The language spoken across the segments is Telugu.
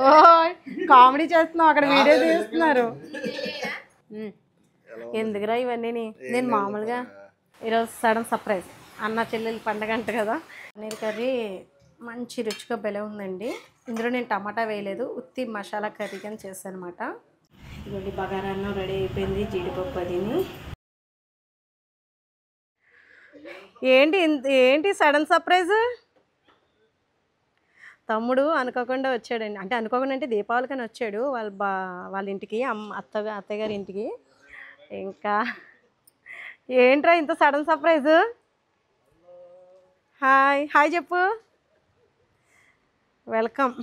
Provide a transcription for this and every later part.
ఓ కామెడీ చేస్తున్నావు, అక్కడ వీడియో తీస్తున్నారు. ఎందుకురా ఇవన్నీ? నేను మామూలుగా ఈరోజు సడన్ సర్ప్రైజ్, అన్న చెల్లెలు పండగ అంట కదా. పన్నీర్ కర్రీ మంచి రుచిగా భలే ఉందండి. ఇందులో నేను టమాటా వేయలేదు, ఉత్తి మసాలా కర్రీ కానీ చేశాను అనమాట. ఇదిగోండి బగారా అన్నం రెడీ అయిపోయింది, జీడిపప్పు అదిని. ఏంటి సడన్ సర్ప్రైజ్? తమ్ముడు అనుకోకుండా వచ్చాడండి, అంటే అనుకోకుండా అంటే దీపావళికని వచ్చాడు వాళ్ళ ఇంటికి, అత్తయ్య గారి ఇంటికి. ఇంకా ఏంట్రా ఇంత సడన్ సర్ప్రైజ్? హాయ్ చెప్పు. వెల్కమ్.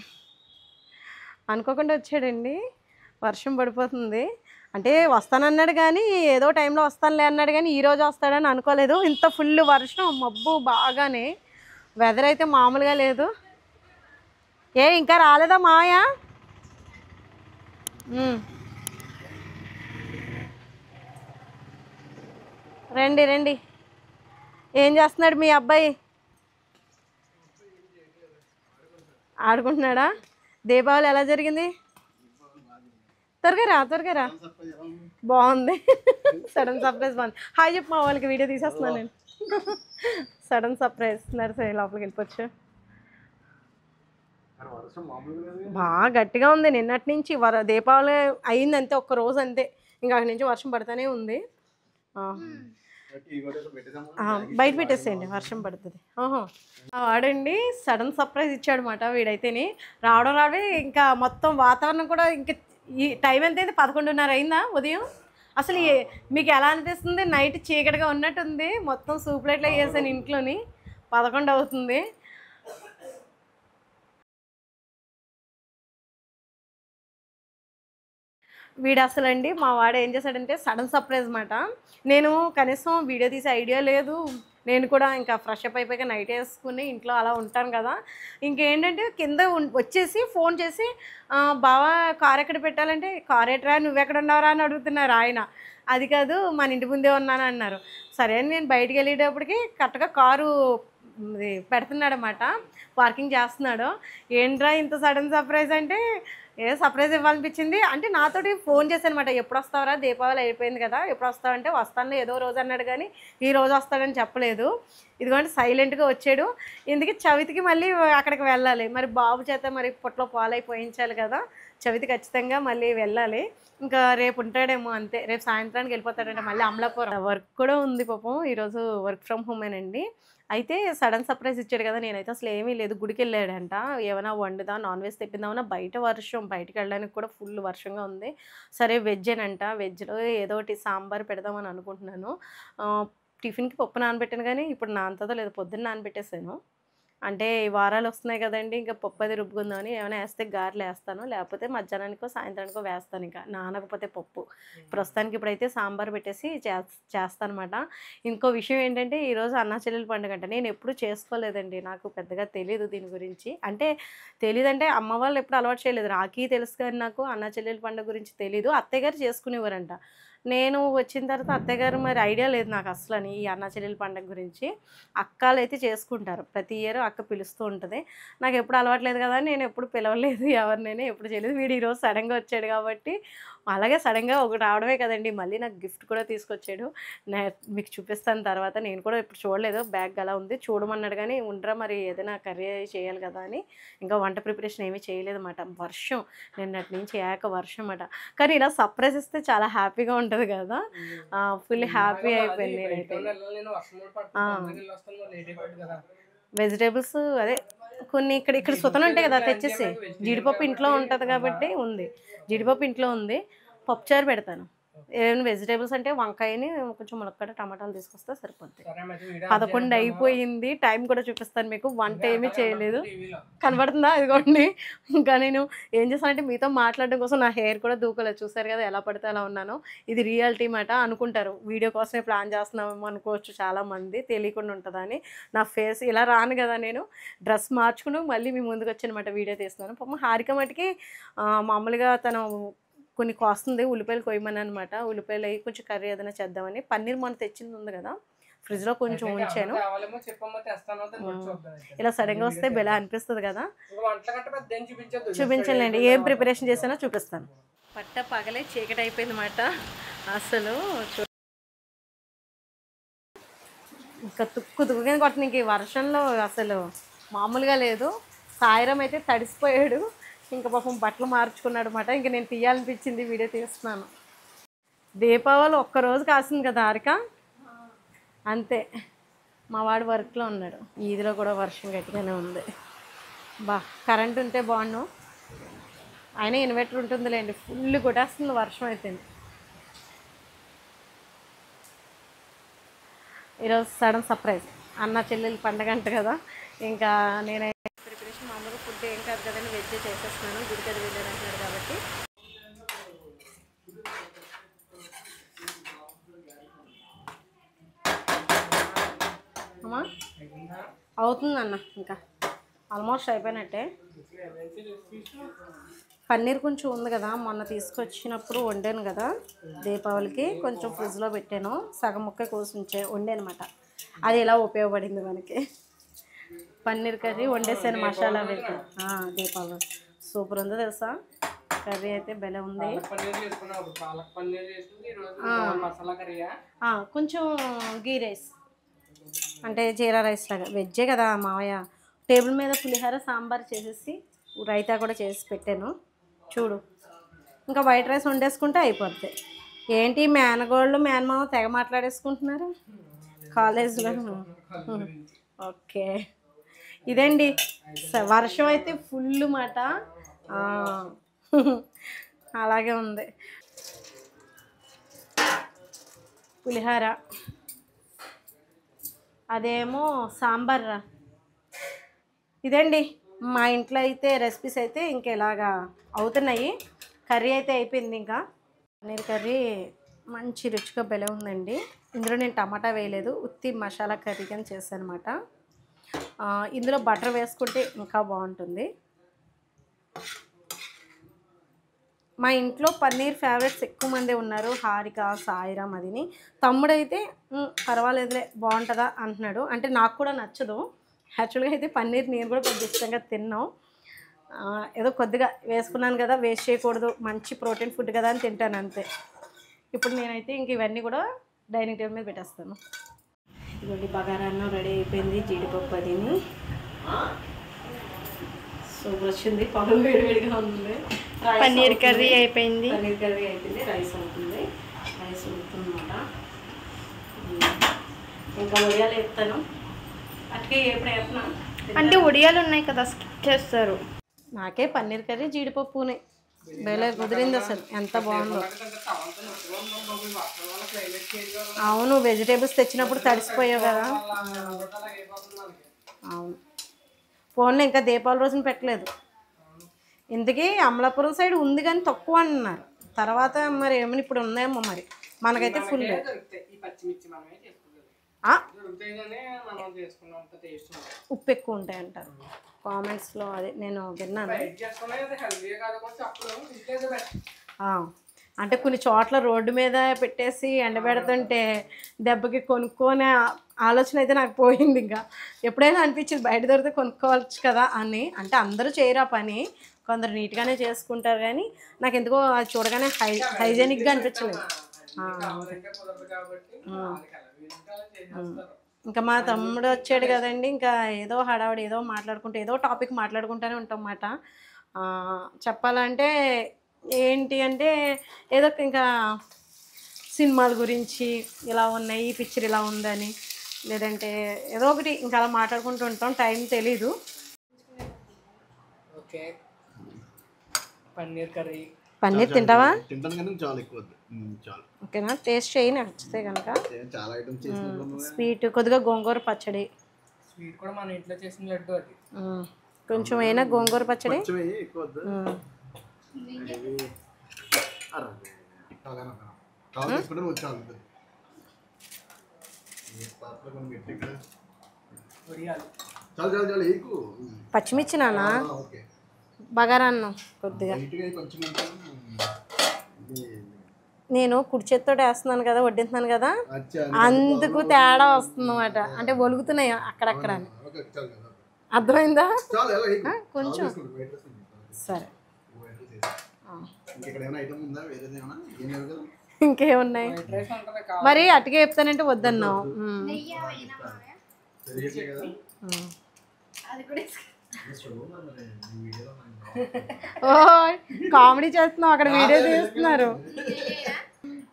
అనుకోకుండా వచ్చాడండి, వర్షం పడిపోతుంది. అంటే వస్తానన్నాడు కానీ ఏదో టైంలో వస్తానులే అన్నాడు కానీ ఈరోజు వస్తాడని అనుకోలేదు. ఇంత ఫుల్ వర్షం, మబ్బు బాగానే, వెదర్ అయితే మామూలుగా లేదు. ఇంకా రాలేదా మావయ్య? రండి. ఏం చేస్తున్నాడు మీ అబ్బాయి? ఆడుకుంటున్నాడా? దీపావళి ఎలా జరిగింది? త్వరగా రా. బాగుంది. సడన్ సర్ప్రైజ్ బాగుంది. హాయ్ చెప్పు మా వాళ్ళకి, వీడియో తీసేస్తున్నాను నేను. Sudden surprise. నర్సరీ లోపలికి వెళ్ళిపోవచ్చు. బాగా గట్టిగా ఉంది నిన్నటి నుంచి. దీపావళి అయింది అంతే, ఒక్క రోజు అంతే, ఇంకా అక్కడి నుంచి వర్షం పడుతూనే ఉంది. బయట పెట్టేసేయండి, వర్షం పడుతుంది. వాడండి సడన్ సర్ప్రైజ్ ఇచ్చాడు అనమాట వీడైతేనే. రావడం ఇంకా మొత్తం వాతావరణం కూడా, ఇంకా ఈ టైం ఎంత అయింది? 11:30 అయిందా ఉదయం? అసలు మీకు ఎలా అనిపిస్తుంది? నైట్ చీకటిగా ఉన్నట్టుంది. మొత్తం సూప్లైట్లో వేసాను ఇంట్లోని, 11 అవుతుంది. వీడు అసలు అండి, మా వాడు ఏం చేశాడంటే సడన్ సర్ప్రైజ్ అన్నమాట. నేను కనీసం వీడియో తీసే ఐడియా లేదు. నేను కూడా ఇంకా ఫ్రెష్ అప్ అయిపోయాక నైట్ వేసుకుని ఇంట్లో అలా ఉంటాను కదా. ఇంకేంటంటే కింద వచ్చేసి ఫోన్ చేసి, బావా కార్ ఎక్కడ పెట్టాలంటే, కార్ ఎట్రా, నువ్వెక్కడ ఉన్నావురా అని అడుగుతున్నారు ఆయన. అది కాదు, మన ఇంటి ముందే ఉన్నాను అన్నారు. సరే అని నేను బయటికి వెళ్ళేటప్పటికి కరెక్ట్గా కారు పెడుతున్నాడు అన్నమాట, పార్కింగ్ చేస్తున్నాడు. ఏంట్రా ఇంత సడన్ సర్ప్రైజ్ అంటే, సర్ప్రైజ్ ఇవ్వాలనిపించింది. అంటే నాతోటి ఫోన్ చేశానమాట, ఎప్పుడు వస్తావరా, దీపావళి అయిపోయింది కదా, ఎప్పుడు వస్తావంటే వస్తాను ఏదో రోజు అన్నాడు కానీ ఈ రోజు వస్తాడని చెప్పలేదు. ఇదిగోండి సైలెంట్గా వచ్చాడు. ఇందుకే చవితికి మళ్ళీ అక్కడికి వెళ్ళాలి. మరి బాబు చేత మరి పొట్లో పాలై పోయించాలి కదా, చవితి ఖచ్చితంగా మళ్ళీ వెళ్ళాలి. ఇంకా రేపు ఉంటాడేమో అంతే, రేపు సాయంత్రానికి వెళ్ళిపోతాడంటే మళ్ళీ అమలాపురం. వర్క్ కూడా ఉంది పాపం, ఈరోజు వర్క్ ఫ్రమ్ హోమేనండి. అయితే సడన్ సర్ప్రైజ్ ఇచ్చాడు కదా, నేనైతే అసలు ఏమీ లేదు, గుడికి వెళ్ళాడంట. ఏమైనా వండుదా, నాన్ వెజ్ తెప్పిందామన్నా, బయట వర్షం, బయటకు వెళ్ళడానికి కూడా ఫుల్ వర్షంగా ఉంది. సరే వెజ్జేనంట, వెజ్లో ఏదో ఒకటి సాంబార్ పెడదామని అనుకుంటున్నాను. టిఫిన్కి పప్పు నానబెట్టాను కానీ ఇప్పుడు నానుతుందో లేదో, పొద్దున్న నానబెట్టేసాను. అంటే ఈ వారాలు వస్తున్నాయి కదండి, ఇంకా పప్పు అది రుబ్బుకుందామని. ఏమైనా వేస్తే గారెలు వేస్తాను, లేకపోతే మధ్యాహ్నానికో సాయంత్రానికో వేస్తాను, ఇంకా నానకపోతే పప్పు. ప్రస్తుతానికి ఇప్పుడైతే సాంబార్ పెట్టేసి చేస్తాను అనమాట. ఇంకో విషయం ఏంటంటే, ఈరోజు అన్నా చెల్లెల పండుగ అంట. నేను ఎప్పుడు చేసుకోలేదండి, నాకు పెద్దగా తెలీదు దీని గురించి. అంటే తెలీదంటే అమ్మ వాళ్ళు ఎప్పుడు అలవాటు చేయలేదు. రాఖీ తెలుసు కానీ నాకు అన్నా చెల్లెల పండుగ గురించి తెలీదు. అత్తయ్య గారు చేసుకునేవారంట. నేను వచ్చిన తర్వాత అత్తయ్య గారు మరి ఐడియా లేదు నాకు అసలని ఈ అన్నా చెల్లెల పండుగ గురించి. అక్కలు అయితే చేసుకుంటారు, ప్రతి ఇయర్ అక్క పిలుస్తూ ఉంటుంది. నాకు ఎప్పుడు అలవాట్లేదు కదా, నేను ఎప్పుడు పిలవలేదు ఎవరినైనా, ఎప్పుడు చేయలేదు. వీడు ఈరోజు సడన్గా వచ్చాడు కాబట్టి, అలాగే సడన్గా ఒకటి రావడమే కదండి, మళ్ళీ నాకు గిఫ్ట్ కూడా తీసుకొచ్చాడు. మీకు చూపిస్తాను తర్వాత. నేను కూడా ఇప్పుడు చూడలేదు, బ్యాగ్ అలా ఉంది, చూడమన్నాడు కానీ ఉండరా మరి ఏదైనా కర్రీ చేయాలి కదా అని ఇంకా వంట ప్రిపరేషన్ ఏమీ చేయలేదు అన్నమాట. వర్షం నిన్నటి నుంచి వర్షం అన్నమాట. కానీ ఇలా సర్ప్రైజ్ ఇస్తే చాలా హ్యాపీగా ఉంటుంది కదా, ఫుల్ హ్యాపీ అయిపోయింది నేనైతే. వెజిటేబుల్స్ అదే కొన్ని ఇక్కడ సుతలు ఉంటాయి కదా, తెచ్చేసి. జీడిపప్పు ఇంట్లో ఉంటుంది కాబట్టి ఉంది, జీడిపప్పు ఇంట్లో ఉంది. పప్పుచారు పెడతాను. ఏమైనా వెజిటేబుల్స్ అంటే వంకాయని కొంచెం మునక్కాడ టమాటాలు తీసుకొస్తే సరిపోద్ది. 11 అయిపోయింది. టైం కూడా చూపిస్తాను మీకు. వంట ఏమీ చేయలేదు, కనబడుతుందా ఇదిగోండి. ఇంకా నేను ఏం చేస్తానంటే మీతో మాట్లాడడం కోసం నా హెయిర్ కూడా దూకోలేదు. చూసారు కదా ఎలా పడితే అలా ఉన్నాను. ఇది రియాలిటీ మాట అనుకుంటారు, వీడియో కోసమే ప్లాన్ చేస్తున్నామేమో అనుకోవచ్చు చాలామంది, తెలియకుండా ఉంటుందని. నా ఫేస్ ఇలా రాను కదా, నేను డ్రెస్ మార్చుకుని మళ్ళీ మీ ముందుకు వచ్చానమాట, వీడియో తీస్తున్నాను. పాపం హారిక మటుకి మామూలుగా తను కొన్ని కోస్తుంది, ఉల్లిపాయలు కొయ్యమని అనమాట. ఉల్లిపాయలు అవి కొంచెం కర్రీ ఏదైనా చేద్దామని. పన్నీర్ మొన్న తెచ్చింది ఉంది కదా, ఫ్రిడ్జ్లో కొంచెం ఉంచాను. ఇలా సడన్గా వస్తే బెలా అనిపిస్తుంది కదా. చూపించలేండి, ఏం ప్రిపరేషన్ చేశానో చూపిస్తాను. పట్ట పగలే చీకటి అయిపోయింది అన్నమాట. అసలు ఇంకా తుక్కుగా కొట్టిన ఇంక ఈ వర్షంలో అసలు మామూలుగా లేదు. సాయిరం అయితే తడిసిపోయాడు, ఇంకా పాపం బట్టలు మార్చుకున్నాడు అన్నమాట. ఇంక నేను తీయాలనిపించింది, వీడియో తీస్తున్నాను. దీపావళి ఒక్కరోజు కాసింది కదా హారిక, అంతే. మా వాడు వర్క్లో ఉన్నాడు. ఈదిలో కూడా వర్షం గట్టిగానే ఉంది. కరెంట్ ఉంటే బాగుండు, అయినా ఇన్వర్టర్ ఉంటుందిలేండి. ఫుల్ కొట్టేస్తుంది వర్షం అయితే. ఈరోజు సడన్ సర్ప్రైజ్, అన్న చెల్లెలు పండగ అంట కదా. ఇంకా నేనైతే ప్రిపరేషన్ మామూలుగా ఫుడ్ ఏం కాదు కదండి, వెజ్ చేసేస్తున్నాను. గుడికి అది వెళ్ళారు అంటున్నాడు కాబట్టి. అమ్మా అవుతుందన్న, ఇంకా ఆల్మోస్ట్ అయిపోయినట్టే. పన్నీర్ కొంచెం ఉంది కదా, మొన్న తీసుకొచ్చినప్పుడు వండాను కదా దీపావళికి, కొంచెం ఫ్రిడ్జ్లో పెట్టాను. సగం ముక్క కోసి వండాను అనమాట. అది ఎలా ఉపయోగపడింది మనకి. పన్నీర్ కర్రీ వండేసాను, మసాలా పెట్టి. దీపావళి సూపర్ ఉందో తెలుసా, కర్రీ అయితే భలే ఉంది. కొంచెం గీ రైస్ అంటే జీరా రైస్ లాగా, వెజ్జే కదా మావయ్య. టేబుల్ మీద పులిహోర సాంబార్ చేసేసి రైతా కూడా చేసి పెట్టాను చూడు. ఇంకా వైట్ రైస్ వండేసుకుంటే అయిపోద్ది. ఏంటి మేనగోళ్ళు మేనమామ తెగ మాట్లాడేసుకుంటున్నారు కాలేజీలో. ఓకే, ఇదండి వర్షం అయితే ఫుల్ మాట. అలాగే ఉంది. పులిహోర, అదేమో సాంబార్. ఇదండి మా ఇంట్లో అయితే రెసిపీస్ అయితే ఇంక ఇలాగా అవుతున్నాయి. కర్రీ అయితే అయిపోయింది. ఇంకా పన్నీర్ కర్రీ మంచి రుచిగా భలే ఉందండి. ఇందులో నేను టమాటా వేయలేదు, ఉత్తి మసాలా కర్రీ కానీ చేశాను అనమాట. ఇందులో బటర్ వేసుకుంటే ఇంకా బాగుంటుంది. మా ఇంట్లో పన్నీర్ ఫేవరెట్స్ ఎక్కువ మంది ఉన్నారు, హారిక, సాయిరాం, అదిని. తమ్ముడైతే పర్వాలేదులే బాగుంటుందా అంటున్నాడు. అంటే నాకు కూడా నచ్చదు యాక్చువల్గా. అయితే పన్నీర్ నేను కూడా కొద్దిగా ఇష్టంగా తిన్నాం. ఏదో కొద్దిగా వేసుకున్నాను కదా, వేస్ట్ చేయకూడదు, మంచి ప్రోటీన్ ఫుడ్ కదా అని తింటాను అంతే. ఇప్పుడు నేనైతే ఇంక ఇవన్నీ కూడా డైనింగ్ టేబుల్ మీద పెట్టేస్తాను. ఇదిగోండి బగారా అన్నం రెడీ అయిపోయింది, జీడిపప్పు అదిని సూపర్ వచ్చింది. పప్పు వేడివేడిగా ఉంది. పన్నీర్ కర్రీ అయిపోయింది, రైస్ అవుతుంది. రైస్ ఉడుతుందన్నమాట. ఇంకా ఉడియాలు వేస్తాను. అట్కే ఎప్పుడు వేస్తున్నా అంటే ఉడియాలు ఉన్నాయి కదా, స్కిప్ చేస్తారు. నాకే పన్నీర్ కర్రీ జీడిపప్పునే భలే కుదిరింది అసలు, ఎంత బాగుందో. అవును, వెజిటేబుల్స్ తెచ్చినప్పుడు తడిసిపోయావు కదా. అవును, ఫోన్లో ఇంకా దీపావళి రోజున పెట్టలేదు. ఇందుకే అమలాపురం సైడ్ ఉంది కానీ తక్కువ అంటున్నారు. తర్వాత మరి ఏమైనా ఇప్పుడు ఉందేమో మరి. మనకైతే ఫుల్. ఉప్పు ఎక్కువ ఉంటాయి అంటారు కామెంట్స్లో, అదే నేను విన్నాను. అంటే కొన్ని చోట్ల రోడ్డు మీద పెట్టేసి ఎండబెడుతుంటే దెబ్బకి కొనుక్కోనే ఆలోచన అయితే నాకు పోయింది. ఇంకా ఎప్పుడైనా అనిపించింది బయట దొరికితే కొనుక్కోవచ్చు కదా అని. అంటే అందరూ చేయరు ఆ పని, కొందరు నీట్గానే చేసుకుంటారు. కానీ నాకు ఎందుకో అది చూడగానే హైజెనిక్గా అనిపించలేదు. ఇంకా మా తమ్ముడు వచ్చాడు కదండి, ఇంకా ఏదో హడావుడి, ఏదో మాట్లాడుకుంటూ ఏదో టాపిక్ మాట్లాడుకుంటూనే ఉంటాం అన్నమాట. చెప్పాలంటే ఏంటి అంటే ఏదో ఇంకా సినిమాల గురించి ఇలా ఉన్నాయి, ఈ పిక్చర్ ఇలా ఉందని, లేదంటే ఏదో ఒకటి ఇంకా అలా మాట్లాడుకుంటూ ఉంటాం, టైం తెలీదు. Okay, paneer curry. పన్నీర్ తింటావా? తింటాను కానీ చాలా ఎక్కువ చాలు. ఓకేనా, టేస్ట్ చేయి నచ్చితే కనుక. చాలా ఐటమ్స్ చేసినప్పుడు స్వీట్, కొద్దిగా గోంగూర పచ్చడి. స్వీట్ కూడా మన ఇంట్లో చేసిన లడ్డు అది. కొంచెం అయినా గోంగూర పచ్చడి ఎక్కువ వద్దు. పచ్చిమిర్చి నానా, బగారా అన్నం కొద్దిగా. నేను కుడి చేత్తో వేస్తున్నాను కదా, వడ్డింటున్నాను కదా, అందుకు తేడా వస్తుంది అన్నమాట. అంటే ఒలుగుతున్నాయి అక్కడక్కడ అని. అర్థమైందా? కొంచెం సరే. ఇంకేమున్నాయి మరి? అటుకే చెప్తానంటే వద్దన్నావు. ఓ కామెడీ చేస్తున్నావు, అక్కడ వీడియో తీస్తున్నారు.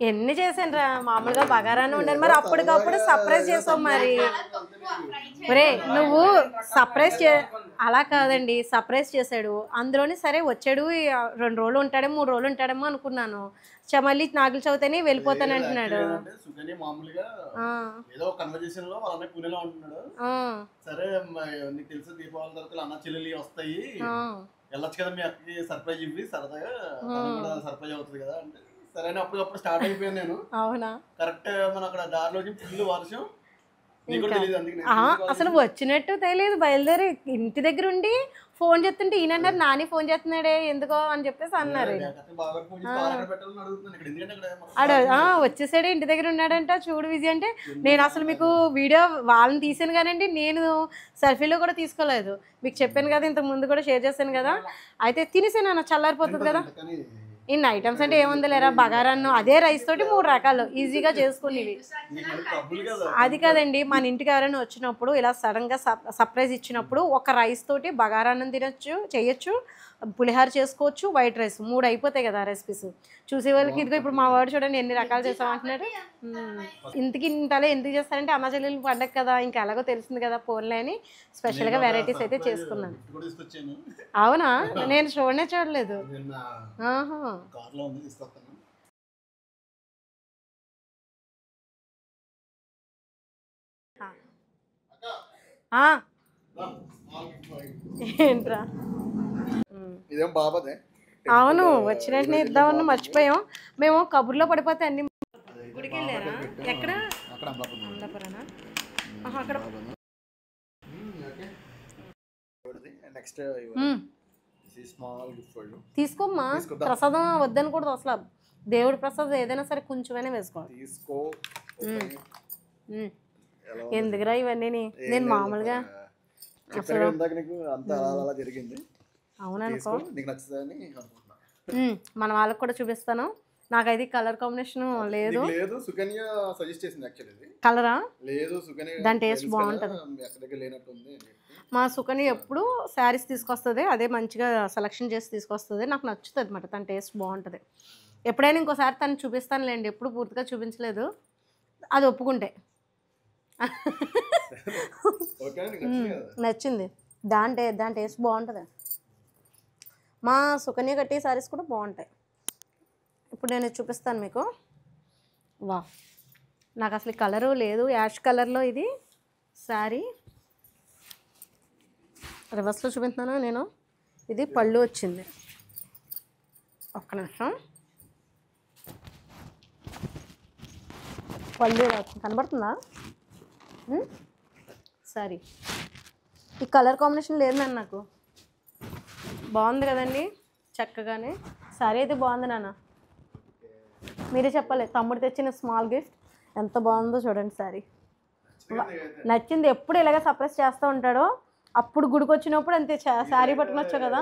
ఎన్ని చేశాను రా, మామూలుగా బగారాన్ని ఉండను మరి, అప్పటికప్పుడు సర్ప్రైజ్ చేసావు మరి. ఒరే నువ్వు సర్ప్రైజ్ అలా కాదండి, సర్ప్రైజ్ చేశాడు అందులోనే. సరే వచ్చాడు 2 రోజులు ఉంటాడేమో 3 రోజులు ఉంటాడేమో అనుకున్నాను. మళ్ళీ నాగుల చవితిని వెళ్ళిపోతాను అంటున్నాడు. ఏదో కన్వర్జేషన్ లో వాళ్ళ పూణేలో ఉంటున్నాడు. సరే నీకు తెలుసు దీపావళి తర్వాత అన్న చెల్లెలు వస్తాయి, వెళ్ళొచ్చు కదా మీ అక్కకి సర్ప్రైజ్ ఇవ్వి, సరదాగా సర్ప్రైజ్ అవుతుంది కదా అంటే సరే అని అప్పుడు స్టార్ట్ అయిపోయాను నేను. అవునా? కరెక్ట్ మన అక్కడ దారిలోకి ఫుల్ వర్షం. అసలు వచ్చినట్టు తెలియదు, బయలుదేరి ఇంటి దగ్గర ఉండి ఫోన్ చేస్తుంటే ఈయనన్నారు నాని ఫోన్ చేస్తున్నాడే ఎందుకో అని చెప్పేసి అన్నారు. వచ్చేసాడే ఇంటి దగ్గర ఉన్నాడంట చూడు విజయ్ అంటే. నేను అసలు మీకు వీడియో వాళ్ళని తీసాను కానండి, నేను సెల్ఫీలో కూడా తీసుకోలేదు. మీకు చెప్పాను కదా, ఇంతకు ముందు కూడా షేర్ చేశాను కదా. అయితే తినేసాను, చల్లారిపోతుంది కదా. ఇన్ని ఐటమ్స్ అంటే ఏముంది లేరా, బగారాన్నం అదే రైస్ తోటి 3 రకాలు ఈజీగా చేసుకునేవి. అది కాదండి, మన ఇంటికి ఎవరైనా వచ్చినప్పుడు ఇలా సడన్గా సర్ప్రైజ్ ఇచ్చినప్పుడు ఒక రైస్ తోటి బగారాన్నం తినొచ్చు, చేయొచ్చు, పులిహార చేసుకోవచ్చు, వైట్ రైస్ 3 అయిపోతాయి కదా రెసిపీస్. చూసే వాళ్ళకి ఇదిగో ఇప్పుడు మా వాడు చూడండి ఎన్ని రకాలు చేస్తామంటున్నాడు. ఇంతకి ఇంతలో ఎందుకు చేస్తారంటే అమ్మ చెల్లెలు పండగ కదా, ఇంకా ఎలాగో తెలిసింది కదా ఫోన్లే అని స్పెషల్గా వెరైటీస్ అయితే చేసుకున్నాను. అవునా? నేను చూడలేదు. ఏంట్రా? అవును, వచ్చినట్టునే ఇద్దామని మర్చిపోయాం. మేము కబుర్లో పడిపోతే అన్ని. గుడికి వెళ్ళారా? ఎక్కడ? అమలాపురానా? అక్కడ తీసుకోమ్మా, ప్రసాదం వద్దనకూడదు అసలు. దేవుడి ప్రసాదం ఏదైనా సరే కొంచెమైనా వేసుకోవాలి. ఎందుకురా ఇవన్నీ? నేను మామూలుగా అవుననుకో, మన వాళ్ళకి కూడా చూపిస్తాను. నాకైతే కలర్ కాంబినేషన్ లేదు. కలరా? దాని టేస్ట్ బాగుంటుంది. మా సుకన్య ఎప్పుడు శారీస్ తీసుకొస్తుంది, అదే మంచిగా సెలెక్షన్ చేసి తీసుకొస్తుంది. నాకు నచ్చుతుంది అన్నమాట, తన టేస్ట్ బాగుంటుంది. ఎప్పుడైనా ఇంకోసారి తను చూపిస్తానులేండి, ఎప్పుడు పూర్తిగా చూపించలేదు, అది ఒప్పుకుంటే. నచ్చింది, దాని టేస్ట్ బాగుంటుంది. మా సుకన్య కట్టి శారీస్ కూడా బాగుంటాయి. ఇప్పుడు నేను చూపిస్తాను మీకు. వా, నాకు అసలు కలరు లేదు, యాష్ కలర్లో ఇది శారీ. రివర్స్లో చూపిస్తున్నాను నేను. ఇది పళ్ళు వచ్చింది, ఒక్క నిమిషం. పళ్ళు కనబడుతుందా? సారీ, ఈ కలర్ కాంబినేషన్ లేదు నాన్న, నాకు బాగుంది కదండి చక్కగానే. సారీ అయితే బాగుంది నాన్న, మీరే చెప్పాలి. తమ్ముడు తెచ్చిన స్మాల్ గిఫ్ట్ ఎంత బాగుందో చూడండి. సారీ నచ్చింది. ఎప్పుడు ఇలాగ సర్ప్రైజ్ చేస్తూ ఉంటాడో, అప్పుడు గుడికి వచ్చినప్పుడు అంతే శారీ పట్టుకుని వచ్చావు కదా.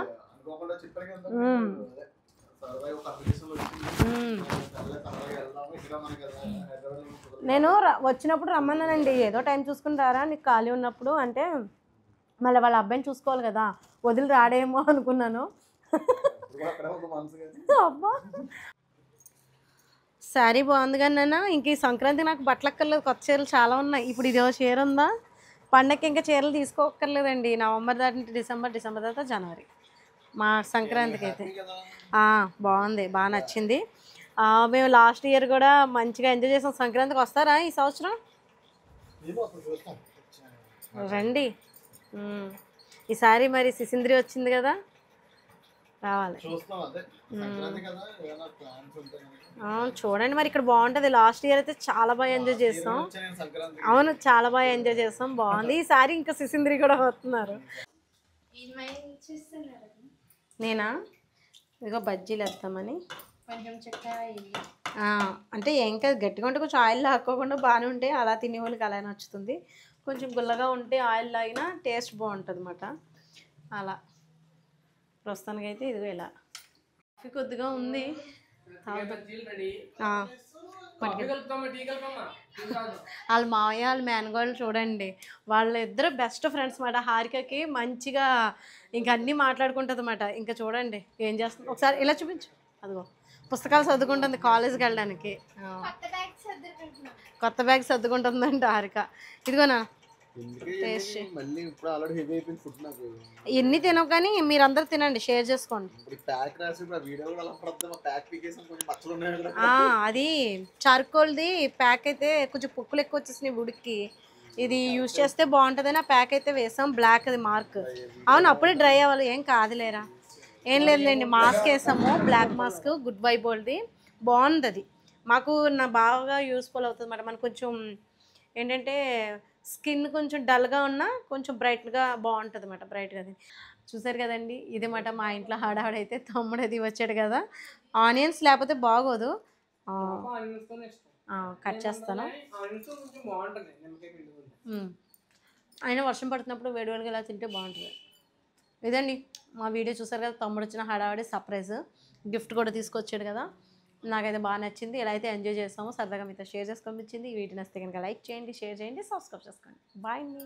నేను వచ్చినప్పుడు రమ్మన్నానండి, ఏదో టైం చూసుకుని రారా నీకు ఖాళీ ఉన్నప్పుడు అంటే, మళ్ళీ వాళ్ళ అబ్బాయిని చూసుకోవాలి కదా, వదిలి రాడేమో అనుకున్నాను. అబ్బా శారీ బాగుంది కానీ నాన్న, ఇంక ఈ సంక్రాంతికి నాకు బట్టలక్కర్లేదు, కొత్త చీరలు చాలా ఉన్నాయి. ఇప్పుడు ఇది చీర ఉందా, పండగకి ఇంకా చీరలు తీసుకోక్కర్లేదండి. నవంబర్ దాటి డిసెంబర్ తర్వాత జనవరి మా సంక్రాంతికి అయితే. బాగుంది, బాగా నచ్చింది. మేము లాస్ట్ ఇయర్ కూడా మంచిగా ఎంజాయ్ చేసాం. సంక్రాంతికి వస్తారా ఈ సంవత్సరం? రండి. ఈసారి మరి సిసింద్రి వచ్చింది కదా, రావాలి. చూడండి మరి, ఇక్కడ బాగుంటుంది. లాస్ట్ ఇయర్ అయితే చాలా బాగా ఎంజాయ్ చేస్తాం. అవును, చాలా బాగా ఎంజాయ్ చేస్తాం, బాగుంది. ఈసారి ఇంకా సిసింద్రి కూడా వస్తున్నారు. నేనా? ఇదిగో బజ్జీలు వేస్తామని. అంటే ఇంకా గట్టిగా ఉంటే కొంచెం ఆయిల్ లాక్కోకుండా బాగానే ఉంటే అలా తినే వాళ్ళకి అలా నచ్చుతుంది. కొంచెం గుల్లగా ఉంటే ఆయిల్ లాగినా టేస్ట్ బాగుంటుంది అన్నమాట. అలా ప్రస్తుతానికైతే ఇదిగో ఇలా కాఫీ కొద్దిగా ఉంది. బజ్జీలు రెడీ. ఆ, కాఫీ కలుపుతామా, టీ కలుపుతామా? టీ తాగుదాం. వాళ్ళ మావయ్య వాళ్ళ మేనగోళ్ళు చూడండి, వాళ్ళిద్దరు బెస్ట్ ఫ్రెండ్స్ మాట. హారికకి మంచిగా ఇంకా అన్నీ మాట్లాడుకుంటుంది అన్నమాట. ఇంకా చూడండి ఏం చేస్తుంది, ఒకసారి ఇలా చూపించు. అదిగో పుస్తకాలు సర్దుకుంటుంది కాలేజ్కి వెళ్ళడానికి. కొత్త బ్యాగ్ సర్దుకుంటుందంట హారిక. ఇదిగోనా టేస్ట్ మళ్ళీ ఇప్పుడు ఆల్రెడీ హెవీ అయిపోయింది ఫుడ్ నాకు. ఎన్ని తినవు కానీ మీరందరూ తినండి, షేర్ చేసుకోండి. ఇప్పుడు ప్యాక్ రాసి ఇప్పుడు వీడియో కూడా అలా పడుతుంది. ప్యాక్ పీకేసి కొంచెం మచ్చలు ఉన్నాయి కదా. అది చార్కోల్ది ప్యాక్ అయితే కొంచెం పొక్కులు ఎక్కువ వచ్చేసినాయి ఉడికి. ఇది యూజ్ చేస్తే బాగుంటుందని ఆ ప్యాక్ అయితే వేసాం, బ్లాక్ అది మార్క్. అవును అప్పుడే డ్రై అవ్వాలి, ఏం కాదులేరా. ఏం లేదులేండి, మాస్క్ వేసాము, బ్లాక్ మాస్క్ గుడ్ వైబోల్ది బాగుంది. అది మాకు బాగా యూస్ఫుల్ అవుతుంది అన్నమాట. మనకు కొంచెం ఏంటంటే స్కిన్ కొంచెం డల్గా ఉన్నా కొంచెం బ్రైట్గా బాగుంటుంది అన్నమాట, బ్రైట్గా. అది చూసారు కదండి, ఇది మాట మా ఇంట్లో హడావిడైతే. తమ్ముడు అది వచ్చాడు కదా, ఆనియన్స్ లేకపోతే బాగోదు. ఆనియన్స్తోనే ఇష్టం. కట్ చేస్తాను. ఆనియన్స్తో కొంచెం బాగుంటుంది నిమ్మకాయ పిండుకుంటే. అయినా వర్షం పడుతున్నప్పుడు వేడివేడిగా ఇలా తింటే బాగుంటుంది. ఇదండి మా వీడియో చూసారు కదా, తమ్ముడు వచ్చిన హడావిడి సర్ప్రైజ్. గిఫ్ట్ కూడా తీసుకొచ్చాడు కదా, నాకైతే బాగా నచ్చింది. ఇలా అయితే ఎంజాయ్ చేస్తాము, సరదాగా మీతో షేర్ చేసుకోనిచ్చింది. ఈ వీడియో నచ్చితే కనుక లైక్ చేయండి, షేర్ చేయండి, సబ్స్క్రైబ్ చేసుకోండి. బాయ్ అండి.